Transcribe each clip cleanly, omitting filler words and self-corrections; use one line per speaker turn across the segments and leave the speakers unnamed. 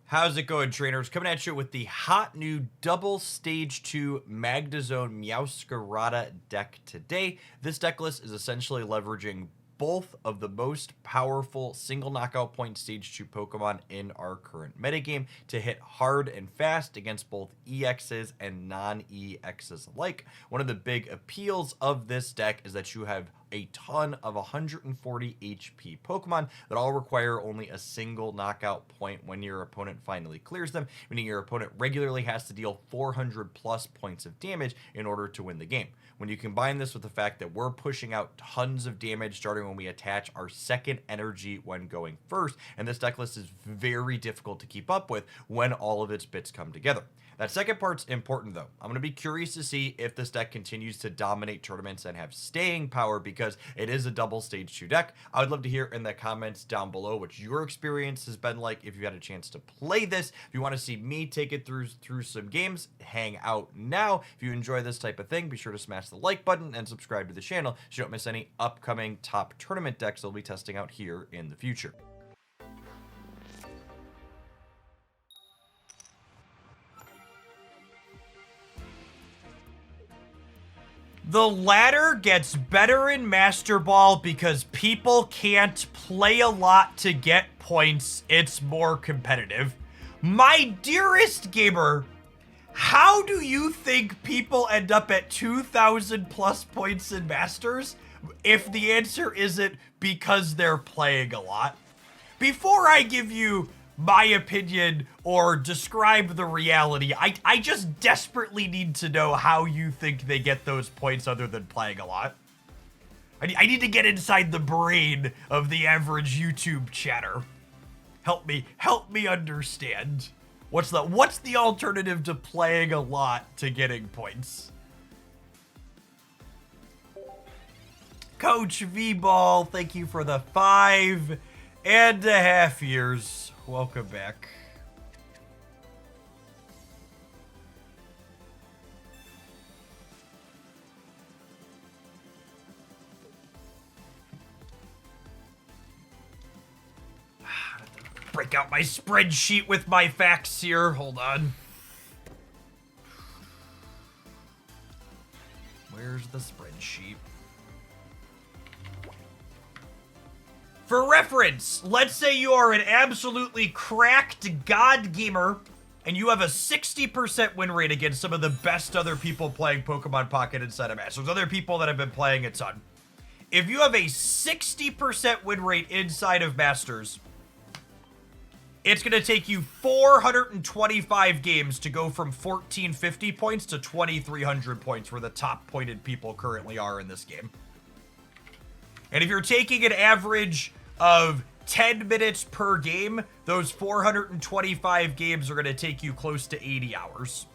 How's it going, trainers? Coming at you with the hot new double stage 2 Magnezone Meowscarada deck today. This deck list is essentially leveraging both of the most powerful single knockout point stage 2 Pokemon in our current metagame to hit hard and fast against both EXs and non-EXs alike. One of the big appeals of this deck is that you have a ton of 140 HP Pokemon that all require only a single knockout point when your opponent finally clears them, meaning your opponent regularly has to deal 400 plus points of damage in order to win the game. When you combine this with the fact that we're pushing out tons of damage starting when we attach our second energy when going first, and this deck list is very difficult to keep up with when all of its bits come together. That second part's important though. I'm going to be curious to see if this deck continues to dominate tournaments and have staying power because it is a double stage 2 deck. I would love to hear in the comments down below what your experience has been like if you had a chance to play this. If you want to see me take it through some games, hang out now. If you enjoy this type of thing, be sure to smash the like button and subscribe to the channel so you don't miss any upcoming top tournament decks I'll be testing out here in the future. The ladder gets better in Master Ball because people can't play a lot to get points. It's more competitive. My dearest gamer, how do you think people end up at 2,000 plus points in Masters if the answer isn't because they're playing a lot? Before I give you my opinion or describe the reality, I just desperately need to know how you think they get those points other than playing a lot. I need to get inside the brain of the average YouTube chatter. Help me understand. What's the alternative to playing a lot to getting points? Coach V-Ball, thank you for the 5.5 years. Welcome back. Break out my spreadsheet with my facts here. Hold on. Where's the spreadsheet? For reference, let's say you are an absolutely cracked god gamer and you have a 60% win rate against some of the best other people playing Pokemon Pocket inside of Masters, other people that have been playing a ton. If you have a 60% win rate inside of Masters, it's going to take you 425 games to go from 1,450 points to 2,300 points, where the top pointed people currently are in this game. And if you're taking an average of 10 minutes per game, those 425 games are going to take you close to 80 hours.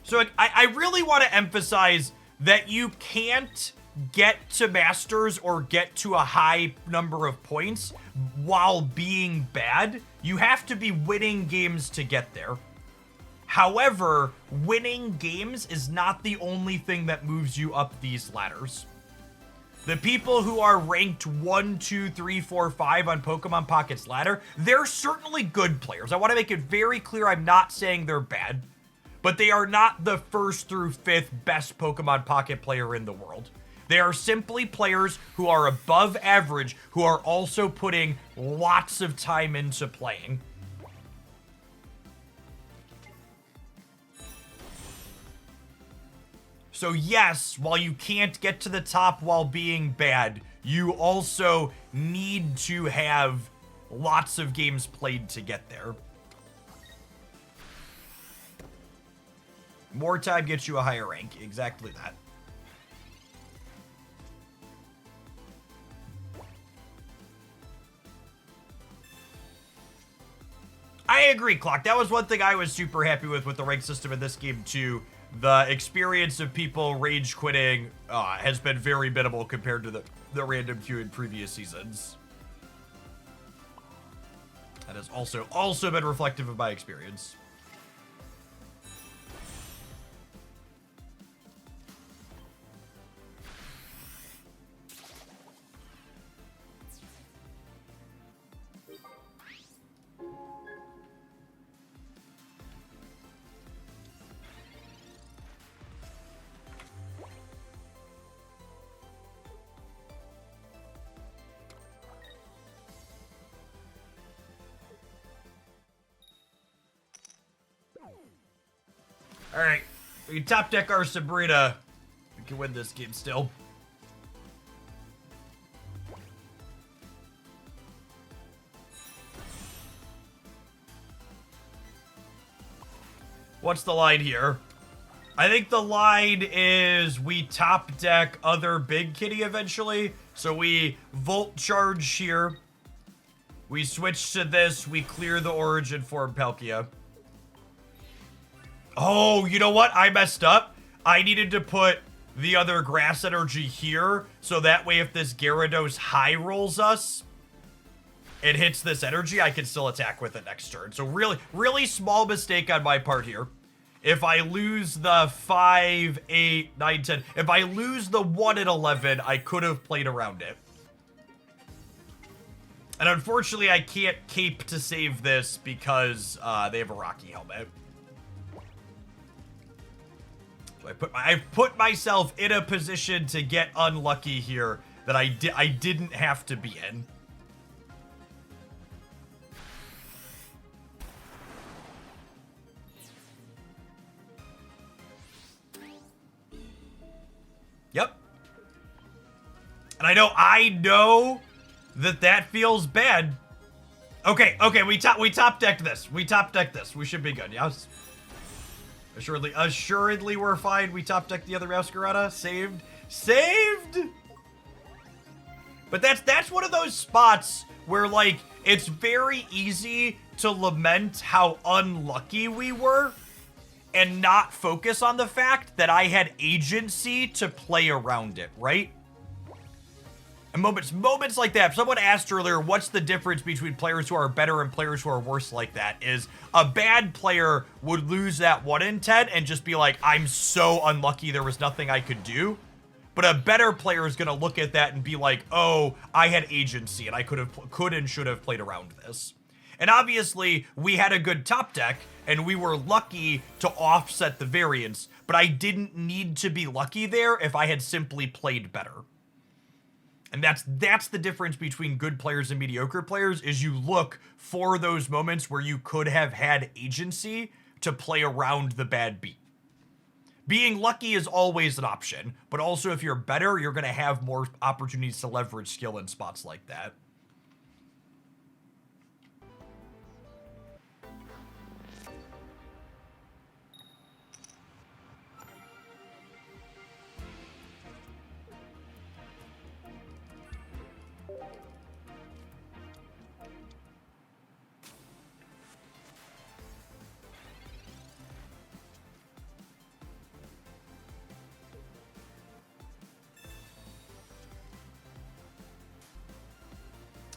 So I really want to emphasize that you can't get to Masters or get to a high number of points while being bad. You have to be winning games to get there. However, winning games is not the only thing that moves you up these ladders. The people who are ranked 1, 2, 3, 4, 5 on Pokemon Pocket's ladder, they're certainly good players. I want to make it very clear I'm not saying they're bad, but they are not the 1st through 5th best Pokemon Pocket player in the world. They are simply players who are above average, who are also putting lots of time into playing. So yes, while you can't get to the top while being bad, you also need to have lots of games played to get there. More time gets you a higher rank. Exactly that. I agree, Clock. That was one thing I was super happy with the rank system in this game too. The experience of people rage quitting has been very minimal compared to the random queue in previous seasons. That has also been reflective of my experience. All right, we can top deck our Sabrina. We can win this game still. What's the line here? I think the line is we top deck other big kitty eventually. So we Volt Charge here. We switch to this. We clear the Origin Form Palkia. Oh, you know what? I messed up. I needed to put the other Grass Energy here. So that way if this Gyarados high rolls us, it hits this energy, I can still attack with it next turn. So really, really small mistake on my part here. If I lose the 5, 8, 9, 10, if I lose the 1 and 11, I could have played around it. And unfortunately, I can't cape to save this because they have a Rocky Helmet. So I put myself in a position to get unlucky here that I didn't have to be in. Yep. And I know that feels bad. Okay, we top decked this. We top decked this. We should be good, yes. Assuredly we're fine. We top decked the other Meowscarada. Saved. But that's one of those spots where like it's very easy to lament how unlucky we were and not focus on the fact that I had agency to play around it, right? And moments like that. Someone asked earlier, what's the difference between players who are better and players who are worse like that? Is a bad player would lose that 1 in 10 and just be like, I'm so unlucky there was nothing I could do. But a better player is going to look at that and be like, oh, I had agency and I could and should have played around this. And obviously, we had a good top deck, and we were lucky to offset the variance, but I didn't need to be lucky there if I had simply played better. And that's the difference between good players and mediocre players, is you look for those moments where you could have had agency to play around the bad beat. Being lucky is always an option, but also if you're better, you're going to have more opportunities to leverage skill in spots like that.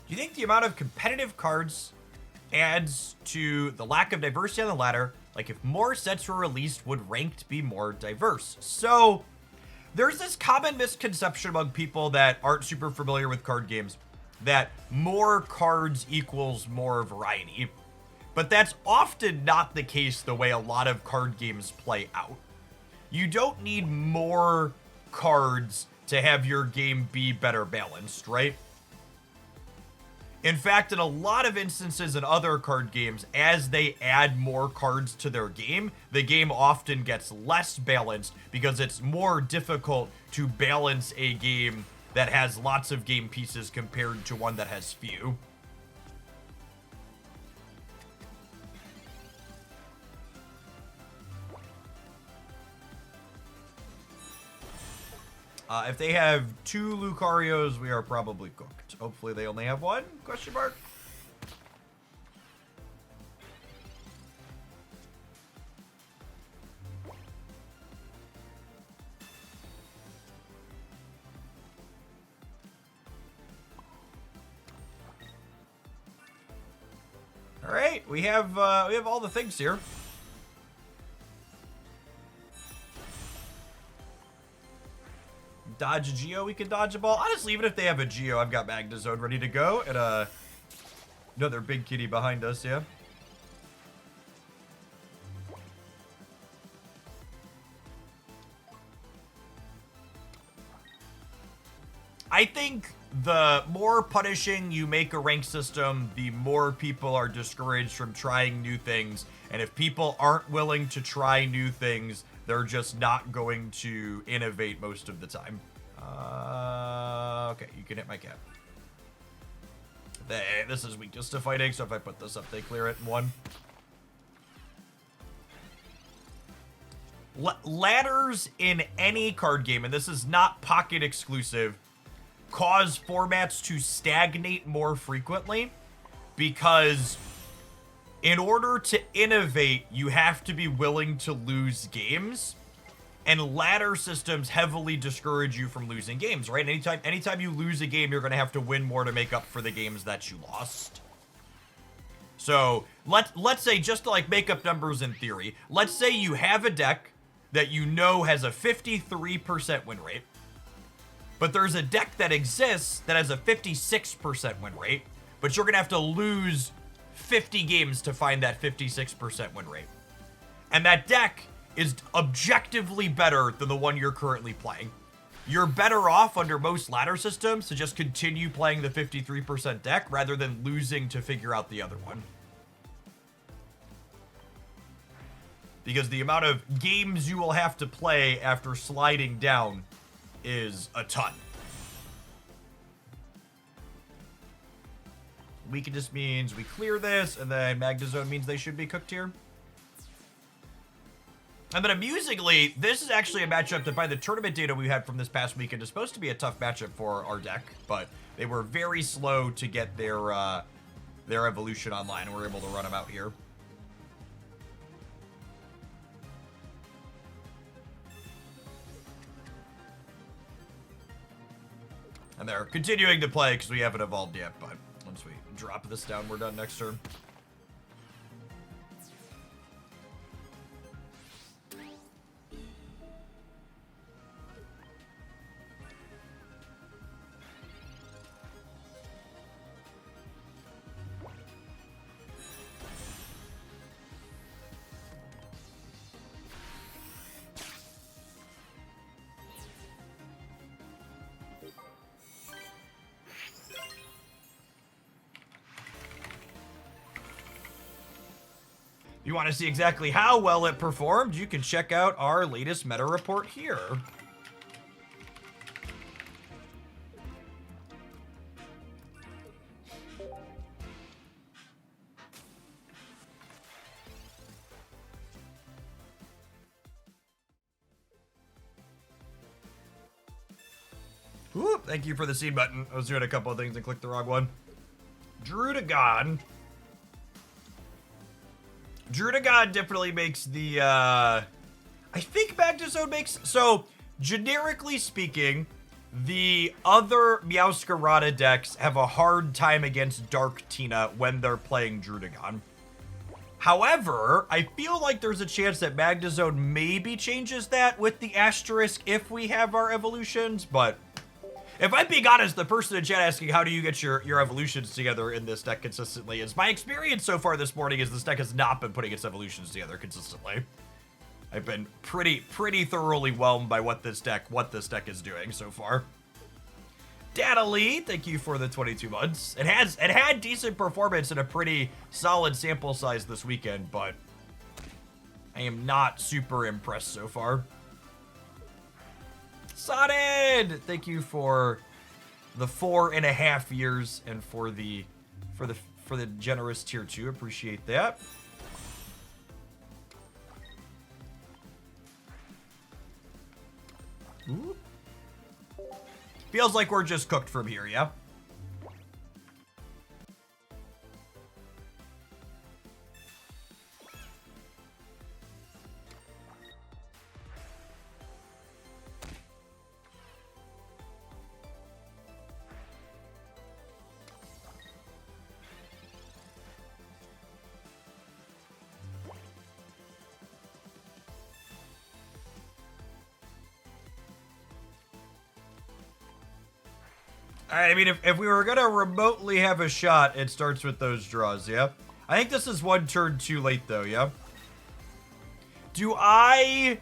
Do you think the amount of competitive cards adds to the lack of diversity on the ladder? Like if more sets were released, would ranked be more diverse? So there's this common misconception among people that aren't super familiar with card games that more cards equals more variety. But that's often not the case the way a lot of card games play out. You don't need more cards to have your game be better balanced, right? In fact, in a lot of instances in other card games, as they add more cards to their game, the game often gets less balanced because it's more difficult to balance a game that has lots of game pieces compared to one that has few. If they have 2 Lucarios, we are probably cooked. Hopefully they only have 1? Question mark. All right, we have all the things here. Dodge a Geo, we can dodge a ball. Honestly, even if they have a Geo, I've got Magnezone ready to go. And another big kitty behind us, yeah. I think the more punishing you make a rank system, the more people are discouraged from trying new things. And if people aren't willing to try new things, they're just not going to innovate most of the time. Okay, you can hit my cat. This is weakest to fighting, so if I put this up, they clear it in one. Ladders in any card game, and this is not Pocket exclusive, cause formats to stagnate more frequently because in order to innovate, you have to be willing to lose games. And ladder systems heavily discourage you from losing games, right? Anytime you lose a game, you're going to have to win more to make up for the games that you lost. So let's say, just to like make up numbers in theory, let's say you have a deck that you know has a 53% win rate, but there's a deck that exists that has a 56% win rate, but you're going to have to lose 50 games to find that 56% win rate. And that deck is objectively better than the one you're currently playing. You're better off under most ladder systems to just continue playing the 53% deck rather than losing to figure out the other one. Because the amount of games you will have to play after sliding down is a ton. Weaken just means we clear this, and then Magnezone means they should be cooked here. And then amusingly, this is actually a matchup that by the tournament data we had from this past weekend is supposed to be a tough matchup for our deck, but they were very slow to get their evolution online, and we're able to run them out here. And they're continuing to play because we haven't evolved yet, but once we drop this down, we're done next turn. You want to see exactly how well it performed? You can check out our latest meta report here. Whoop, thank you for the seed button. I was doing a couple of things and clicked the wrong one. Drudagon. Drudagon definitely makes the, I think Magnezone makes, so, generically speaking, the other Meowscarada decks have a hard time against Dark Tina when they're playing Drudagon. However, I feel like there's a chance that Magnezone maybe changes that with the asterisk if we have our evolutions, but if I'm being honest, the person in chat asking how do you get your evolutions together in this deck consistently is my experience so far this morning is this deck has not been putting its evolutions together consistently. I've been pretty thoroughly whelmed by what this deck is doing so far. Dadalee, thank you for the 22 months. It had decent performance in a pretty solid sample size this weekend, but I am not super impressed so far. Sonid, thank you for the 4.5 years and for the generous tier 2. Appreciate that. Ooh. Feels like we're just cooked from here, yeah? I mean, if we were going to remotely have a shot, it starts with those draws, yeah? I think this is one turn too late, though, yeah? Do I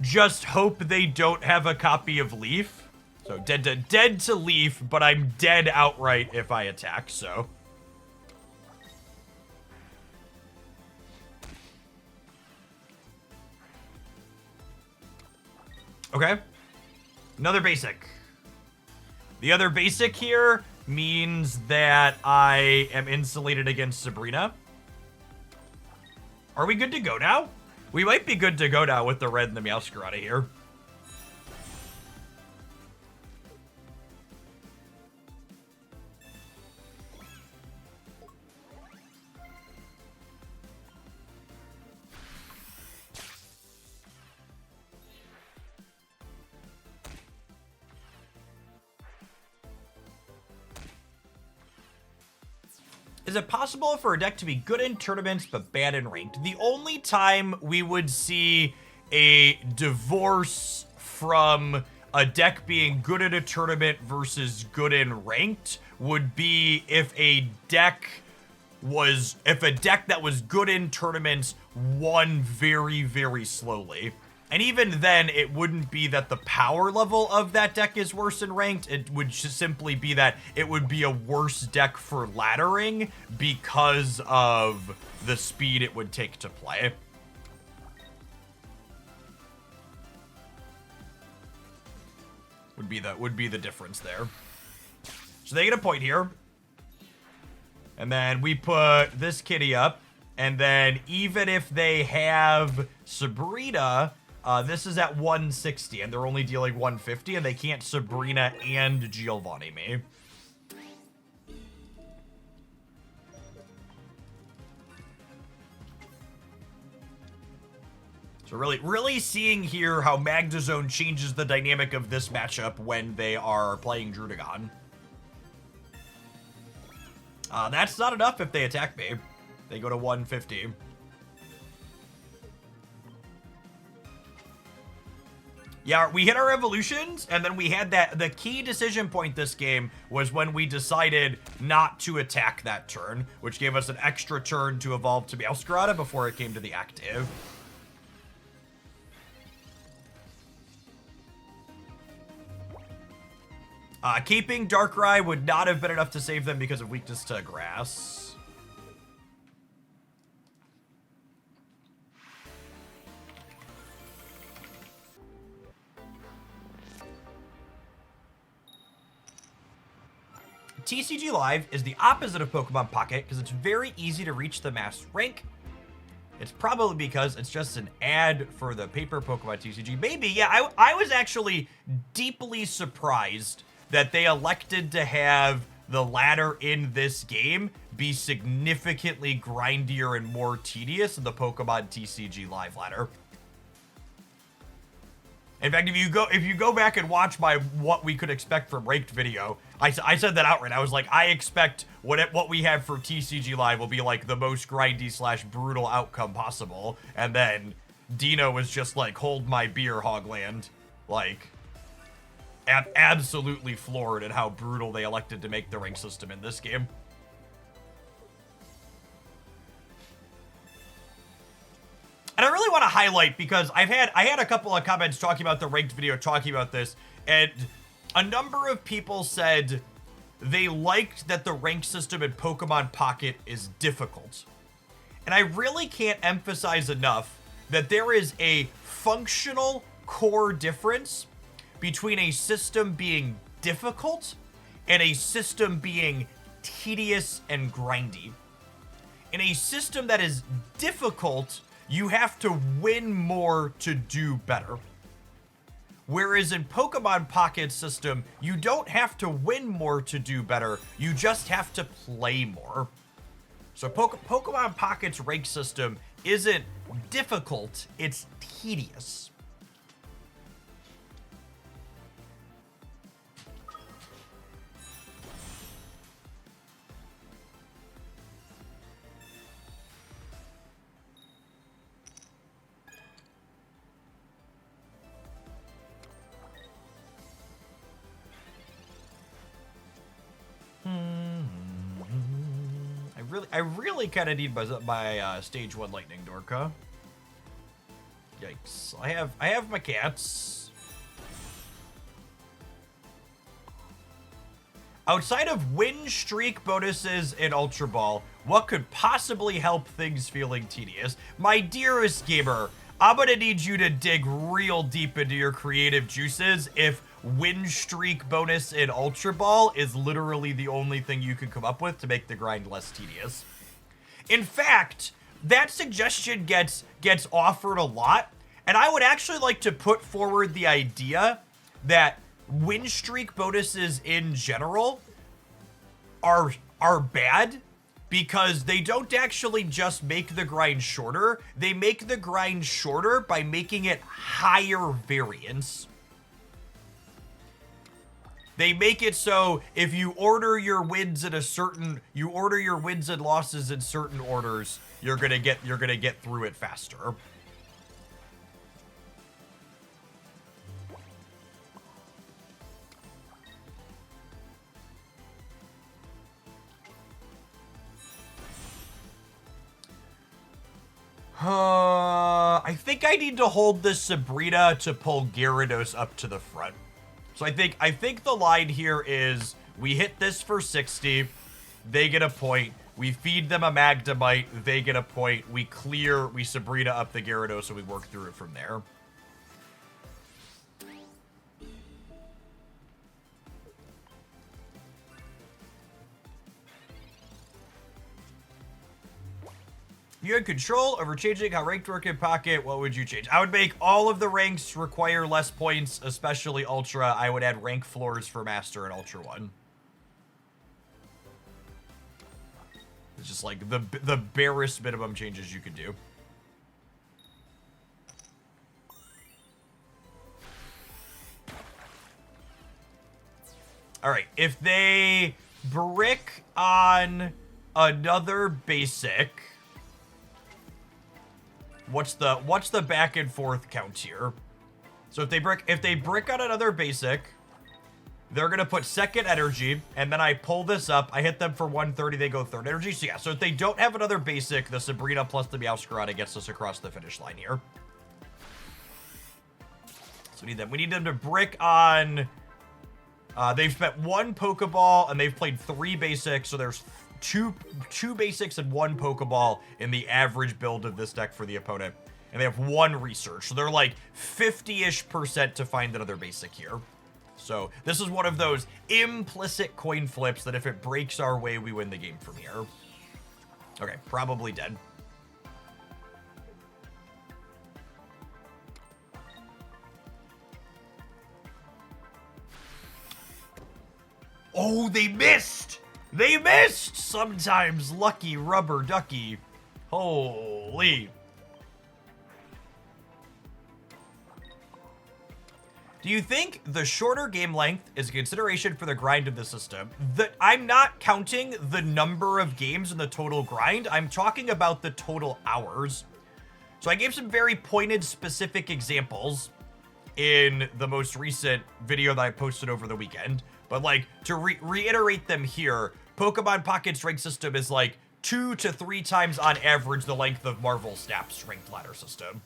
just hope they don't have a copy of Leaf? So dead to Leaf, but I'm dead outright if I attack, so. Okay. Another basic. The other basic here means that I am insulated against Sabrina. Are we good to go now? We might be good to go now with the red and the Meowscarada here. Is it possible for a deck to be good in tournaments but bad in ranked? The only time we would see a divorce from a deck being good at a tournament versus good in ranked would be if a deck that was good in tournaments won very, very slowly. And even then, it wouldn't be that the power level of that deck is worse in ranked. It would just simply be that it would be a worse deck for laddering because of the speed it would take to play. Would be the difference there. So they get a point here. And then we put this kitty up. And then even if they have Sabrina, this is at 160, and they're only dealing 150, and they can't Sabrina and Giovanni me. So really seeing here how Magnezone changes the dynamic of this matchup when they are playing Drudagon. That's not enough if they attack me. They go to 150. Yeah, we hit our evolutions, and then we had the key decision point this game was when we decided not to attack that turn, which gave us an extra turn to evolve to Meowscarada before it came to the active. Keeping Darkrai would not have been enough to save them because of weakness to grass. TCG Live is the opposite of Pokemon Pocket because it's very easy to reach the mass rank. It's probably because it's just an ad for the paper Pokemon TCG. Maybe, yeah, I was actually deeply surprised that they elected to have the ladder in this game be significantly grindier and more tedious than the Pokemon TCG Live ladder. In fact, if you go back and watch my what we could expect from ranked video, I said that outright. I was like, I expect what we have for TCG Live will be like the most grindy / brutal outcome possible. And then Dino was just like, hold my beer, Hogland. Like, absolutely floored at how brutal they elected to make the rank system in this game. And I really want to highlight, because I had a couple of comments talking about the ranked video, talking about this, and a number of people said they liked that the rank system in Pokemon Pocket is difficult. And I really can't emphasize enough that there is a functional core difference between a system being difficult and a system being tedious and grindy. In a system that is difficult, you have to win more to do better. Whereas in Pokemon Pocket system, you don't have to win more to do better, you just have to play more. So Pokemon Pocket's rank system isn't difficult, it's tedious. I really kind of need my stage 1 Lightning Dorka. Yikes! I have my cats. Outside of win streak bonuses in Ultra Ball, what could possibly help things feeling tedious? My dearest gamer, I'm gonna need you to dig real deep into your creative juices if win streak bonus in Ultra Ball is literally the only thing you can come up with to make the grind less tedious. In fact, that suggestion gets offered a lot, and I would actually like to put forward the idea that win streak bonuses in general are bad because they don't actually just make the grind shorter. They make the grind shorter by making it higher variance. They make it so if you order your wins in you order your wins and losses in certain orders, you're gonna get through it faster. I think I need to hold this Sabrina to pull Gyarados up to the front. So I think the line here is we hit this for 60, they get a point. We feed them a Magnemite, they get a point. We Sabrina up the Gyarados, and we work through it from there. You had control over changing how ranked work in Pocket. What would you change? I would make all of the ranks require less points, especially Ultra. I would add rank floors for Master and Ultra 1. It's just like the barest minimum changes you could do. All right, if they brick on another basic, what's the back and forth count here? So if they brick on another basic, they're gonna put second energy, and then I pull this up, I hit them for 130, they go third energy. So yeah, so if they don't have another basic, the Sabrina plus the Meowscarada gets us across the finish line here. So we need them to brick on, they've spent 1 Pokeball and they've played 3 basics, so there's two basics and 1 Pokeball in the average build of this deck for the opponent. And they have 1 research. So they're like 50-ish% to find another basic here. So this is one of those implicit coin flips that if it breaks our way, we win the game from here. Okay, probably dead. Oh, they missed! They missed! Sometimes lucky rubber ducky. Holy. Do you think the shorter game length is a consideration for the grind of the system? I'm not counting the number of games in the total grind. I'm talking about the total hours. So I gave some very pointed, specific examples in the most recent video that I posted over the weekend. But like, to reiterate them here, Pokemon Pocket's rank system is like 2 to 3 times on average the length of Marvel Snap's ranked ladder system.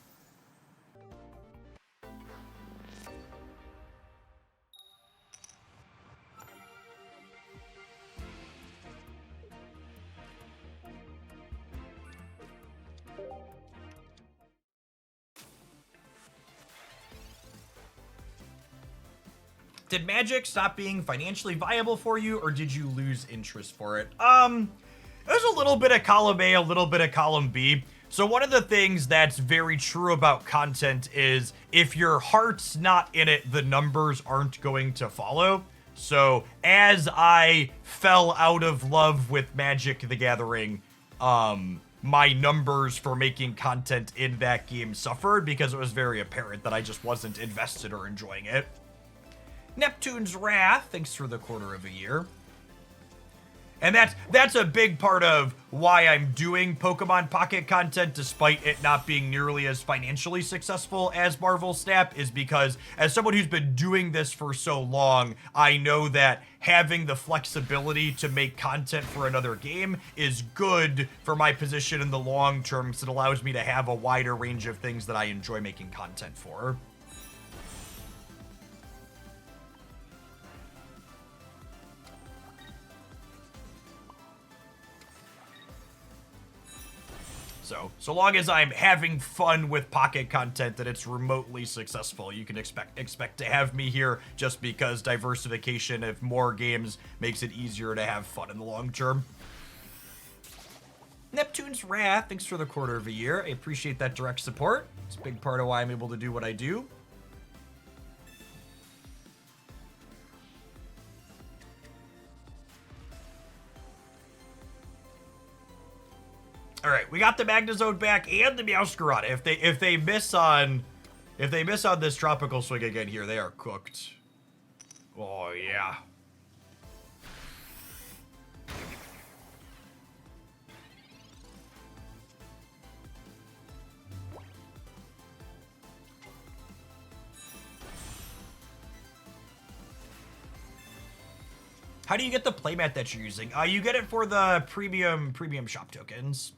Did Magic stop being financially viable for you, or did you lose interest for it? There's a little bit of column A, a little bit of column B. So one of the things that's very true about content is if your heart's not in it, the numbers aren't going to follow. So as I fell out of love with Magic the Gathering, my numbers for making content in that game suffered because it was very apparent that I just wasn't invested or enjoying it. Neptune's Wrath, thanks for the quarter of a year. And that's a big part of why I'm doing Pokemon Pocket content despite it not being nearly as financially successful as Marvel Snap, is because as someone who's been doing this for so long, I know that having the flexibility to make content for another game is good for my position in the long term because it allows me to have a wider range of things that I enjoy making content for. So long as I'm having fun with Pocket content that it's remotely successful, you can expect to have me here, just because diversification of more games makes it easier to have fun in the long term. Neptune's Wrath, thanks for the quarter of a year. I appreciate that direct support. It's a big part of why I'm able to do what I do. All right, we got the Magnezone back and the Meowscarada. If they miss on this tropical swing again here, they are cooked. Oh yeah. How do you get the playmat that you're using? You get it for the premium shop tokens.